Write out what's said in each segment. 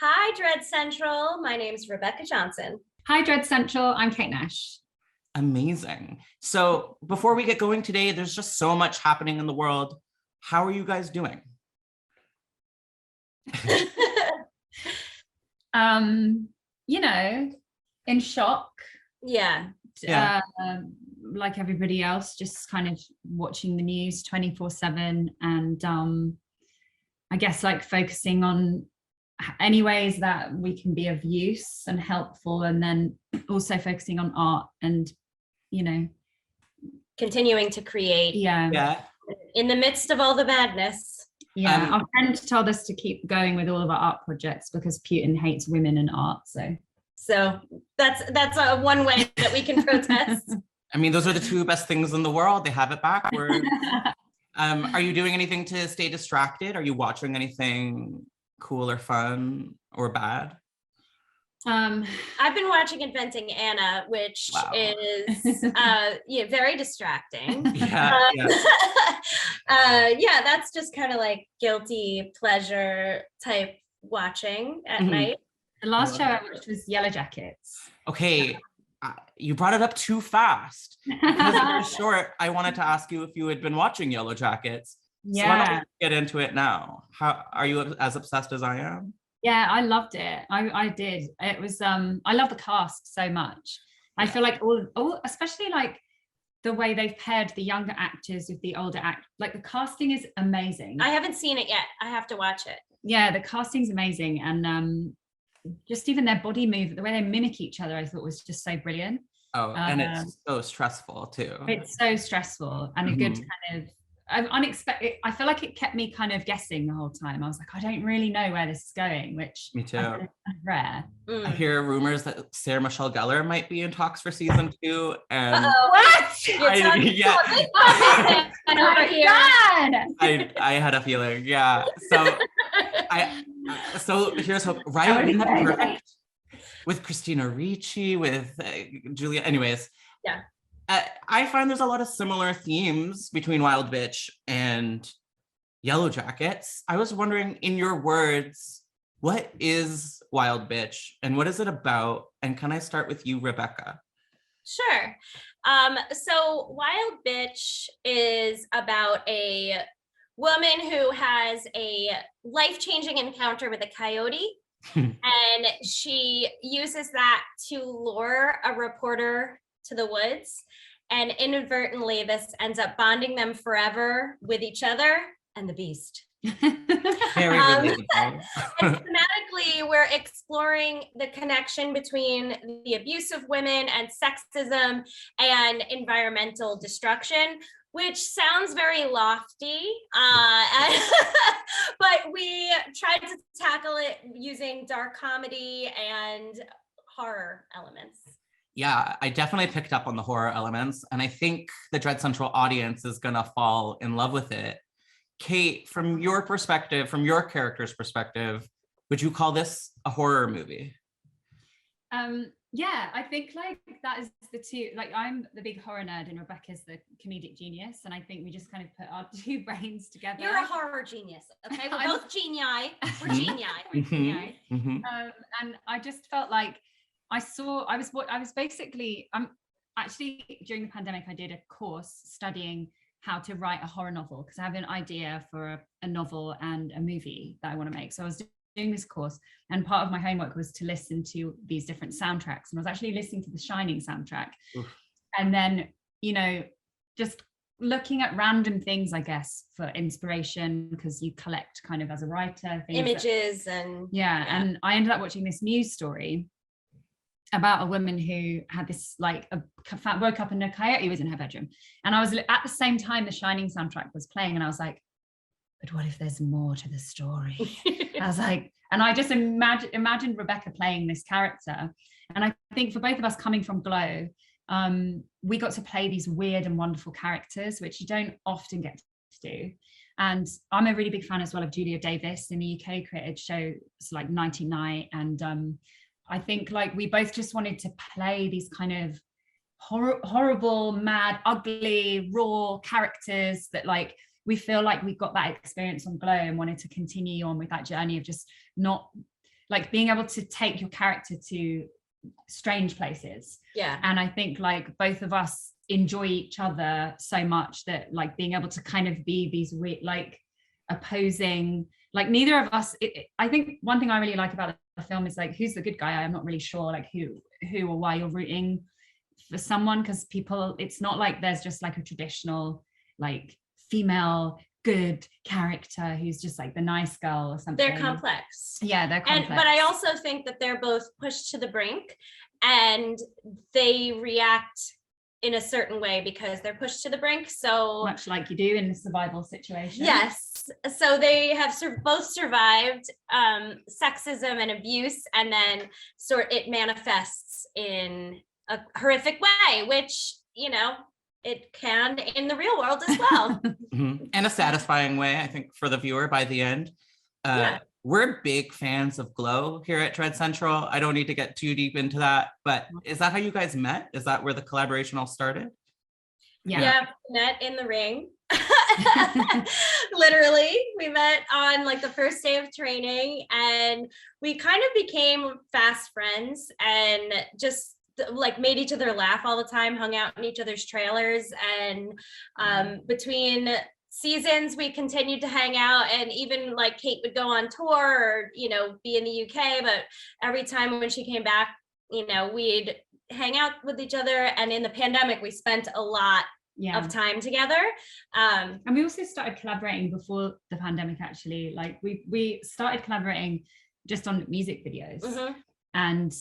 Hi, Dread Central. My name's Rebekka Johnson. Hi, Dread Central. I'm Kate Nash. Amazing. So before we get going today, there's just so much happening in the world. How are you guys doing? In shock. Yeah. Like everybody else, just kind of watching the news 24/7 and I guess like focusing on any ways that we can be of use and helpful, and then also focusing on art and continuing to create in the midst of all the madness. Our friend told us to keep going with all of our art projects because Putin hates women in art, so that's one way that we can protest. I mean, those are the two best things in the world. They have it backwards. Are you doing anything to stay distracted? Are you watching anything cool or fun or bad? I've been watching Inventing Anna, which is very distracting. That's just kind of like guilty pleasure type watching at night. The last show I watched was Yellow Jackets. Okay, you brought it up too fast. Because it was short, I wanted to ask you if you had been watching Yellow Jackets. Yeah. So why don't we get into it now? How are you as obsessed as I am? Yeah, I loved it. I did. It was I love the cast so much. I feel like all especially like the way they've paired the younger actors with the older like the casting is amazing. I haven't seen it yet. I have to watch it. Yeah, the casting's amazing, and just even their body move, the way they mimic each other, I thought was just so brilliant. Oh, and it's so stressful too. It's so stressful and a good kind of unexpected. I feel like it kept me kind of guessing the whole time. I was like, I don't really know where this is going, which me too. Kind of rare. I hear rumors that Sarah Michelle Gellar might be in talks for season 2. And what? I had a feeling. Yeah. So here's hope. Right? Isn't that perfect? With Christina Ricci, with Julia. Anyways. Yeah. I find there's a lot of similar themes between Wild Bitch and Yellow Jackets. I was wondering, in your words, what is Wild Bitch and what is it about? And can I start with you, Rebekka? Sure. So Wild Bitch is about a woman who has a life-changing encounter with a coyote. And she uses that to lure a reporter to the woods, and inadvertently this ends up bonding them forever with each other and the beast. Very relatable. And thematically, we're exploring the connection between the abuse of women and sexism and environmental destruction, which sounds very lofty, but we tried to tackle it using dark comedy and horror elements. Yeah, I definitely picked up on the horror elements, and I think the Dread Central audience is gonna fall in love with it. Kate, from your perspective, from your character's perspective, would you call this a horror movie? Yeah, I think like that is the two, like I'm the big horror nerd and Rebekka's the comedic genius, and I think we just kind of put our two brains together. You're a horror genius, okay? We're both genii. We're genii. And I just felt like I was basically, actually during the pandemic, I did a course studying how to write a horror novel because I have an idea for a novel and a movie that I want to make. So I was doing this course, and part of my homework was to listen to these different soundtracks. And I was actually listening to the Shining soundtrack. Oof. And then, just looking at random things, I guess, for inspiration, because you collect kind of as a writer things images and I ended up watching this news story about a woman who had this woke up and a coyote was in her bedroom, and I was at the same time the Shining soundtrack was playing, and I was like, but what if there's more to the story? I was like, and I just imagined Rebekka playing this character, and I think for both of us coming from Glow, we got to play these weird and wonderful characters which you don't often get to do. And I'm a really big fan as well of Julia Davis in the UK, created shows like Nighty Night, and I think like we both just wanted to play these kind of horrible, mad, ugly, raw characters that like we feel like we got that experience on Glow and wanted to continue on with that journey of just not like being able to take your character to strange places. Yeah. And I think like both of us enjoy each other so much that like being able to kind of be these like opposing, like neither of us, I think one thing I really like about the film is like, who's the good guy? I'm not really sure like who or why you're rooting for someone, because people, it's not like there's just like a traditional like female good character who's just like the nice girl or something. They're complex. Yeah, they're complex. But I also think that they're both pushed to the brink and they react in a certain way because they're pushed to the brink. So much like you do in a survival situation. Yes. So they have both survived sexism and abuse, and then it manifests in a horrific way, which, you know, it can in the real world as well. Mm-hmm. And a satisfying way, I think, for the viewer by the end. We're big fans of Glow here at Dread Central. I don't need to get too deep into that, but is that how you guys met? Is that where the collaboration all started? Yeah, met in the ring. Literally, we met on like the first day of training, and we kind of became fast friends and just like made each other laugh all the time, hung out in each other's trailers, and between seasons we continued to hang out, and even like Kate would go on tour or, you know, be in the UK, but every time when she came back, you know, we'd hang out with each other. And in the pandemic we spent a lot of time together, and we also started collaborating before the pandemic. Actually, like we started collaborating just on music videos. And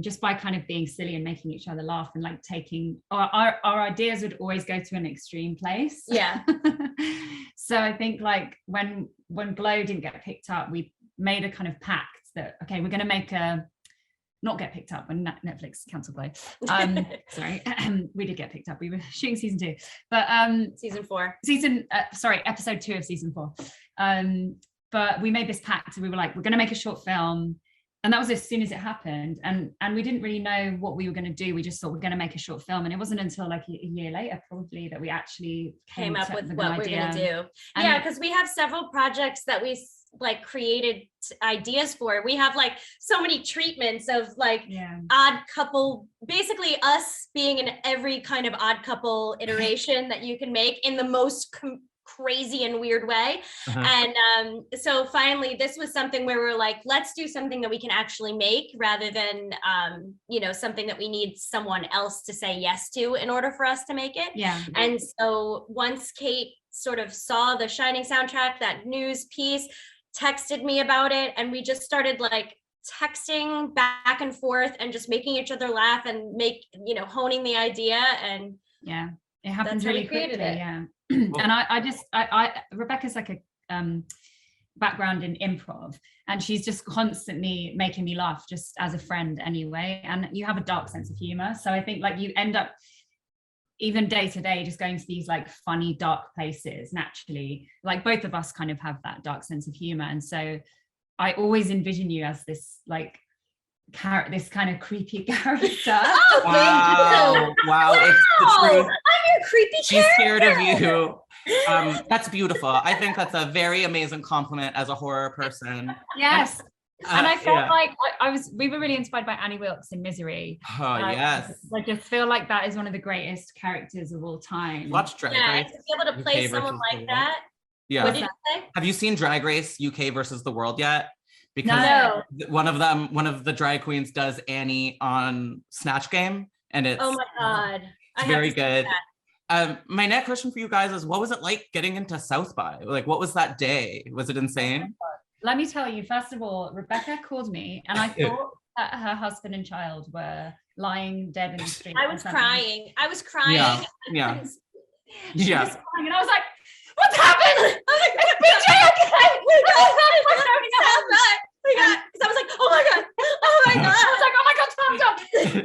just by kind of being silly and making each other laugh, and like taking our ideas would always go to an extreme place. So I think like when Glow didn't get picked up, we made a kind of pact that, okay, we're going to make a not get picked up when Netflix cancelled Glow. Sorry, we did get picked up. We were shooting season 2, but episode 2 of season 4. But we made this pact, and we were like, we're going to make a short film. And that was as soon as it happened. And we didn't really know what we were going to do. We just thought we're going to make a short film. And it wasn't until like a year later, probably, that we actually came up with what we're going to do. And because we have several projects that we like created ideas for. We have like so many treatments of like odd couple, basically us being in every kind of odd couple iteration that you can make in the most crazy and weird way. And so finally this was something where we're like, let's do something that we can actually make rather than you know, something that we need someone else to say yes to in order for us to make it. And so once Kate sort of saw the Shining soundtrack, that news piece, texted me about it, and we just started like texting back and forth and just making each other laugh and honing the idea. And it happens really quickly. And I Rebekka's like a background in improv, and she's just constantly making me laugh just as a friend anyway. And you have a dark sense of humor, so I think like you end up even day to day just going to these like funny dark places naturally. Like both of us kind of have that dark sense of humor, and so I always envision you as this like this kind of creepy character. Wow, it's the truth. I'm your creepy She's character. scared of you. That's beautiful. I think that's a very amazing compliment as a horror person. Yes. And I felt like we were really inspired by Annie Wilkes in Misery. Oh, yes. I just feel like that is one of the greatest characters of all time. Watch Drag Race. To be able to play someone like that. Yeah. What did you say? Have you seen Drag Race UK versus the World yet? Because No. one of the drag queens does Annie on Snatch Game, and it's oh my god, it's very good. My next question for you guys is, what was it like getting into South by? Like, what was that day? Was it insane? Let me tell you, first of all, Rebekka called me, and I thought that her husband and child were lying dead in the street. I was crying. Yeah. She was crying, and I was like, what's happened? I was like, is BJ okay? Because I was like, oh my god. I was like, oh my god, calm down.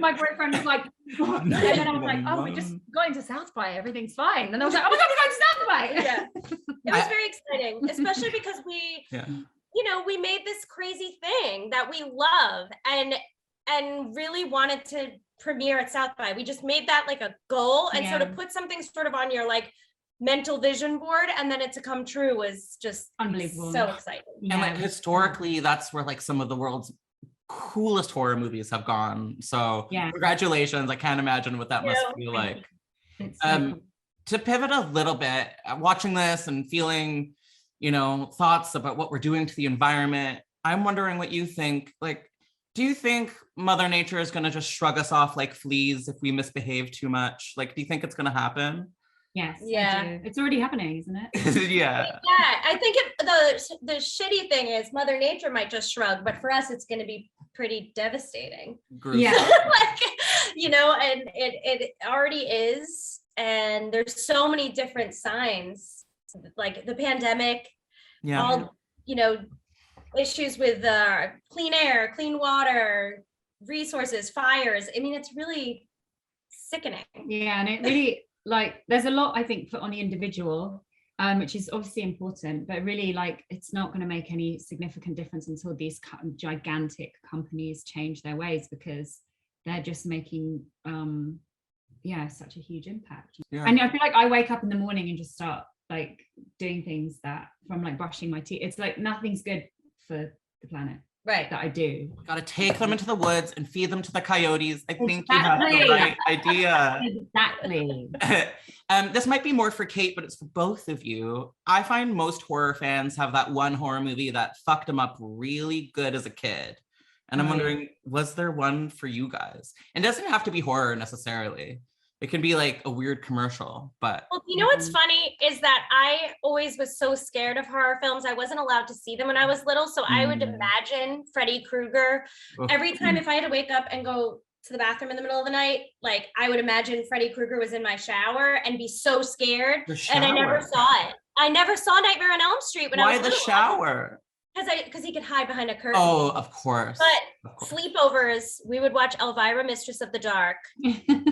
My boyfriend was like, what? And then I was like, oh, we just got into South by, everything's fine. And I was like, oh my god, we're going to South by. It was very exciting, especially because we we made this crazy thing that we love and really wanted to premiere at South by. We just made that like a goal, and so to put something sort of on your like mental vision board, and then it to come true was just Unbelievable. so exciting. And like historically, that's where like some of the world's coolest horror movies have gone. So congratulations. I can't imagine what that must feel like. It's so cool. To pivot a little bit, watching this and feeling, you know, thoughts about what we're doing to the environment, I'm wondering what you think. Like, do you think Mother Nature is going to just shrug us off like fleas if we misbehave too much? Like, do you think it's going to happen? Yes. Yeah. I do. It's already happening, isn't it? Yeah. I think the shitty thing is Mother Nature might just shrug, but for us, it's going to be pretty devastating. Gruesome. Yeah. Like, you know, and it already is. And there's so many different signs, like the pandemic, all, you know, issues with clean air, clean water, resources, fires. I mean, it's really sickening. Yeah, and it really, like, there's a lot, I think, put on the individual, which is obviously important, but really, like, it's not going to make any significant difference until these gigantic companies change their ways, because they're just making such a huge impact. And I feel like I wake up in the morning and just start like doing things that, from like brushing my teeth, it's like nothing's good for the planet, right, that I do. Gotta take them into the woods and feed them to the coyotes. I think you have the right idea. Exactly. This might be more for Kate, but it's for both of you. I find most horror fans have that one horror movie that fucked them up really good as a kid. And I'm wondering, was there one for you guys? And it doesn't have to be horror necessarily. It can be like a weird commercial, but. Well, you know what's funny is that I always was so scared of horror films. I wasn't allowed to see them when I was little. So I would imagine Freddy Krueger. Every time if I had to wake up and go to the bathroom in the middle of the night, like I would imagine Freddy Krueger was in my shower and be so scared. And I never saw it. I never saw Nightmare on Elm Street when I was little. Why the shower? Because he could hide behind a curtain. Oh, of course. But sleepovers, we would watch Elvira, Mistress of the Dark,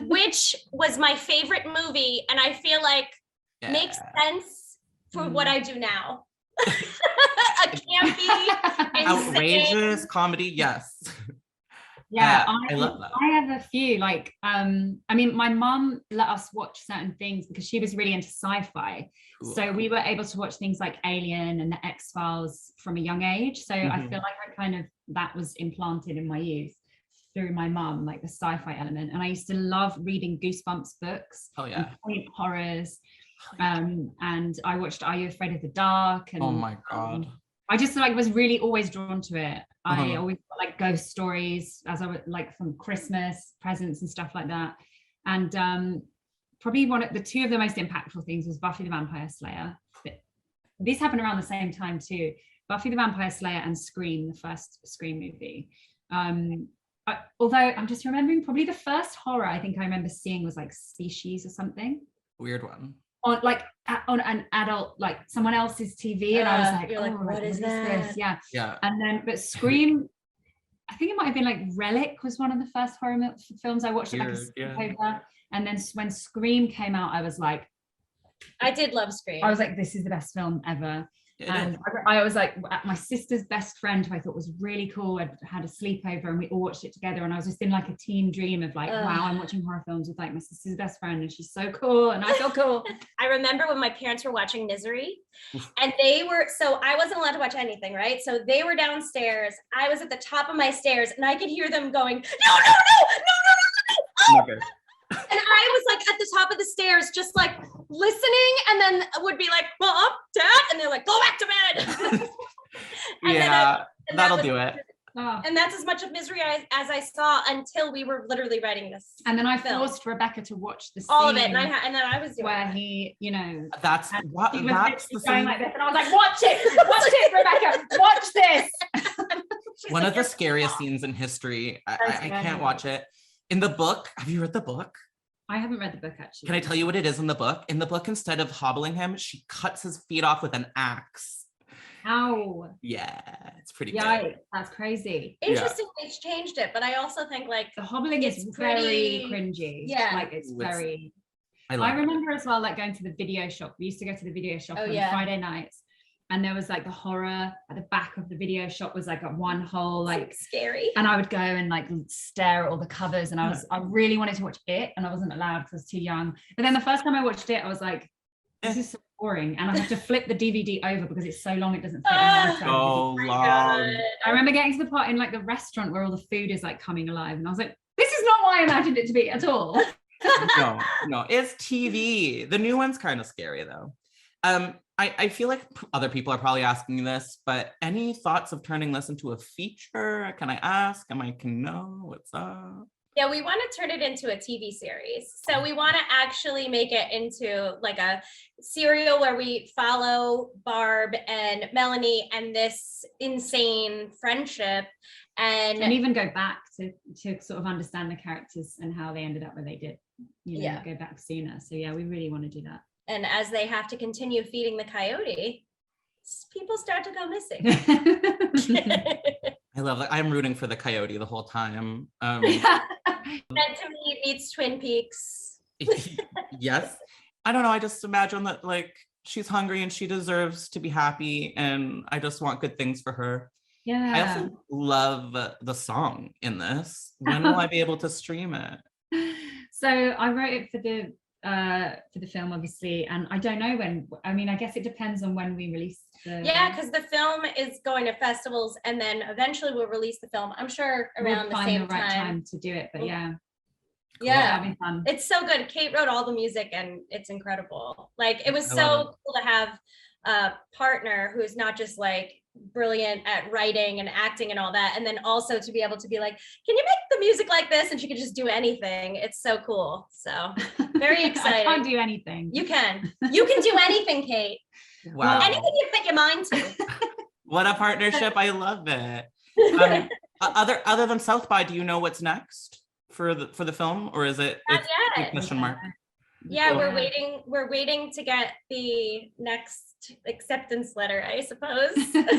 which was my favorite movie, and I feel like makes sense for what I do now. A campy, outrageous comedy, yes. Yeah, I love that. I have a few, like, I mean, my mum let us watch certain things because she was really into sci-fi. Cool. So we were able to watch things like Alien and the X-Files from a young age. So I feel like that was implanted in my youth through my mum, like the sci-fi element. And I used to love reading Goosebumps books. Oh yeah. And point horrors. And I watched Are You Afraid of the Dark? And, oh my God. I just like was really always drawn to it. I always got, like, ghost stories as I would, like, from Christmas presents and stuff like that. And probably the two of the most impactful things was Buffy the Vampire Slayer. These happened around the same time too. Buffy the Vampire Slayer and Scream, the first Scream movie. Although I'm just remembering, probably the first horror I think I remember seeing was like Species or something. Weird one. On an adult, like someone else's TV, and I was like, you're like, what is this? Yeah. And then, but Scream, I think it might have been like Relic was one of the first horror films I watched, like a sleepover. And then when Scream came out, I was like, I did love Scream. I was like, this is the best film ever. And I was like, my sister's best friend, who I thought was really cool, I had a sleepover and we all watched it together, and I was just in like a teen dream of like, wow, I'm watching horror films with like my sister's best friend, and she's so cool and I feel cool. I remember when my parents were watching Misery, and so I wasn't allowed to watch anything, right? So they were downstairs, I was at the top of my stairs, and I could hear them going, no. Okay. And I was like at the top of the stairs, just like listening, and then would be like, Mom, Dad, and they're like, go back to bed. That'll do it. And that's as much of Misery as I saw until we were literally writing this. And then I forced Rebekka to watch the scene. All of it, and then I was doing where he, you know, that's the going like this, and I was like, watch it, Rebekka, watch this. One of the scariest scenes in history. I can't watch it. In the book, have you read the book? I haven't read the book, actually. Can I tell you what it is in the book? In the book, instead of hobbling him, she cuts his feet off with an axe. Ow. Yeah, it's pretty good. That's crazy. Interesting they've changed it, but I also think like the hobbling is very cringy. Yeah. Like it's very... I remember as well, like going to the video shop. We used to go to the video shop on Friday nights. And there was like the horror at the back of the video shop was like a one hole, like scary. And I would go and like stare at all the covers, and I really wanted to watch it, and I wasn't allowed because I was too young. But then the first time I watched it, I was like, this is so boring, and I have to flip the DVD over because it's so long it doesn't fit in Oh, one side. So my long. God. I remember getting to the part in like the restaurant where all the food is like coming alive, and I was like, this is not what I imagined it to be at all. No, it's TV. The new one's kind of scary though. I feel like other people are probably asking this, but any thoughts of turning this into a feature? Can I ask? Am I can know? What's up? Yeah, we want to turn it into a TV series. So we want to actually make it into like a serial where we follow Barb and Melanie and this insane friendship. And even go back to sort of understand the characters and how they ended up where they did, go back sooner. So yeah, we really want to do that. And as they have to continue feeding the coyote, people start to go missing. I love that. I'm rooting for the coyote the whole time. Meant to Meet meets Twin Peaks. Yes. I don't know. I just imagine that like she's hungry and she deserves to be happy, and I just want good things for her. Yeah. I also love the song in this. When will I be able to stream it? So I wrote it for the film, obviously, and I don't know when. I mean, I guess it depends on when we release the. Yeah, because the film is going to festivals, and then eventually we'll release the film. I'm sure around the same time to do it, but yeah. Cool. Yeah, that'll be fun. It's so good. Kate wrote all the music, and it's incredible. Like, it was so cool to have a partner who's not just like brilliant at writing and acting and all that, and then also to be able to be like, can you make the music like this? And she could just do anything. It's so cool. So very exciting. I can't do anything. You can do anything, Kate. Wow. Anything you think your mind to. What a partnership. I love it. Other than South by, do you know what's next for the film, or is it Not a yet. question mark? Yeah, Cool. we're waiting to get the next acceptance letter, I suppose.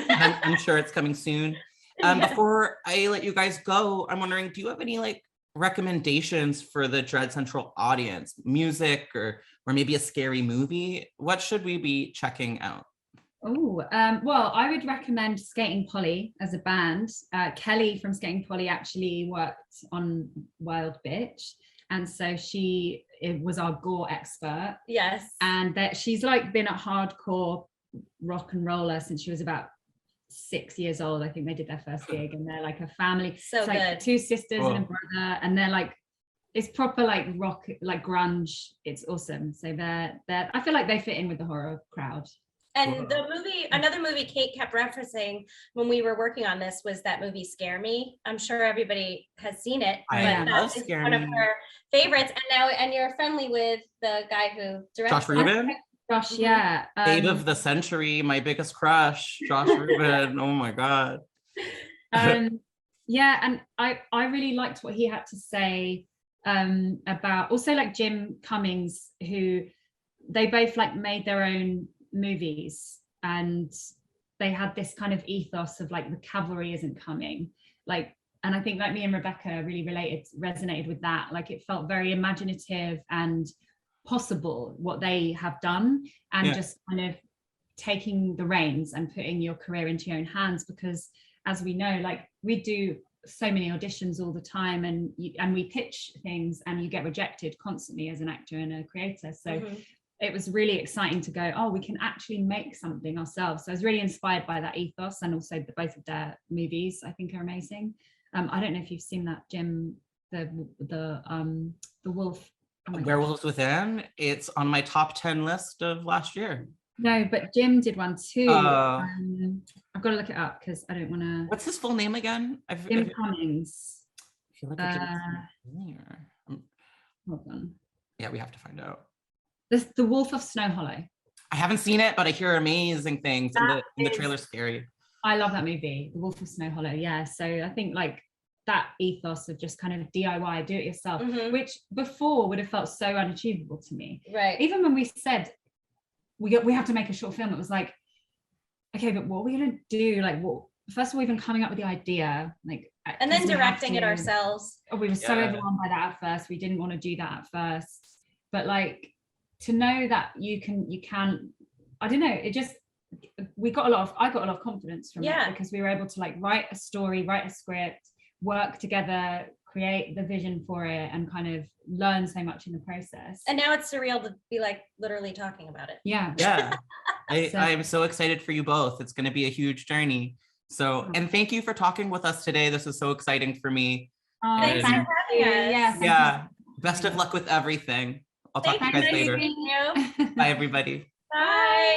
I'm sure it's coming soon. Before I let you guys go, I'm wondering, do you have any like recommendations for the Dread Central audience? Music or maybe a scary movie? What should we be checking out? Oh, well, I would recommend Skating Polly as a band. Kelly from Skating Polly actually worked on Wild Bitch, and so she was our gore expert. Yes. And that she's like been a hardcore rock and roller since she was about 6 years old. I think they did their first gig, and they're like a family. So it's like good. 2 sisters and a brother, and they're like, it's proper like rock, like grunge. It's awesome. So they're I feel like they fit in with the horror crowd. And another movie Kate kept referencing when we were working on this was that movie Scare Me. I'm sure everybody has seen it, but that is one of her favorites. And you're friendly with the guy who directed Josh Rubin? Josh, yeah. Babe of the century, my biggest crush, Josh Rubin. Oh my God. Yeah, and I really liked what he had to say about also like Jim Cummings, who they both like made their own movies, and they had this kind of ethos of like the cavalry isn't coming, like, and I think like me and Rebekka really resonated with that. Like, it felt very imaginative and possible what they have done, and just kind of taking the reins and putting your career into your own hands, because as we know, like, we do so many auditions all the time, and we pitch things and you get rejected constantly as an actor and a creator. So it was really exciting to go, oh, we can actually make something ourselves. So I was really inspired by that ethos, and also both of their movies I think are amazing. I don't know if you've seen that, Jim, the Wolf. Oh Werewolves Within. It's on my top 10 list of last year. No, but Jim did one too. I've got to look it up because I don't want to. What's his full name again? Jim Cummings. I feel like I did. Hold on. Yeah, we have to find out. The Wolf of Snow Hollow. I haven't seen it, but I hear amazing things, and the trailer's scary. I love that movie, The Wolf of Snow Hollow. Yeah, so I think like that ethos of just kind of DIY, do it yourself, which before would have felt so unachievable to me. Right. Even when we said we have to make a short film, it was like, okay, but what are we gonna do? Like, what? First of all, even coming up with the idea, like, and then directing it ourselves. Oh, we were so overwhelmed by that at first. We didn't want to do that at first, but like, to know that you can, I don't know, I got a lot of confidence from it, because we were able to like write a story, write a script, work together, create the vision for it, and kind of learn so much in the process. And now it's surreal to be like literally talking about it. Yeah. I am so excited for you both. It's going to be a huge journey. So, and thank you for talking with us today. This is so exciting for me. Thanks for having us. Yeah. Best of luck with everything. I'll talk to you guys later. Thank you. Bye, everybody. Bye.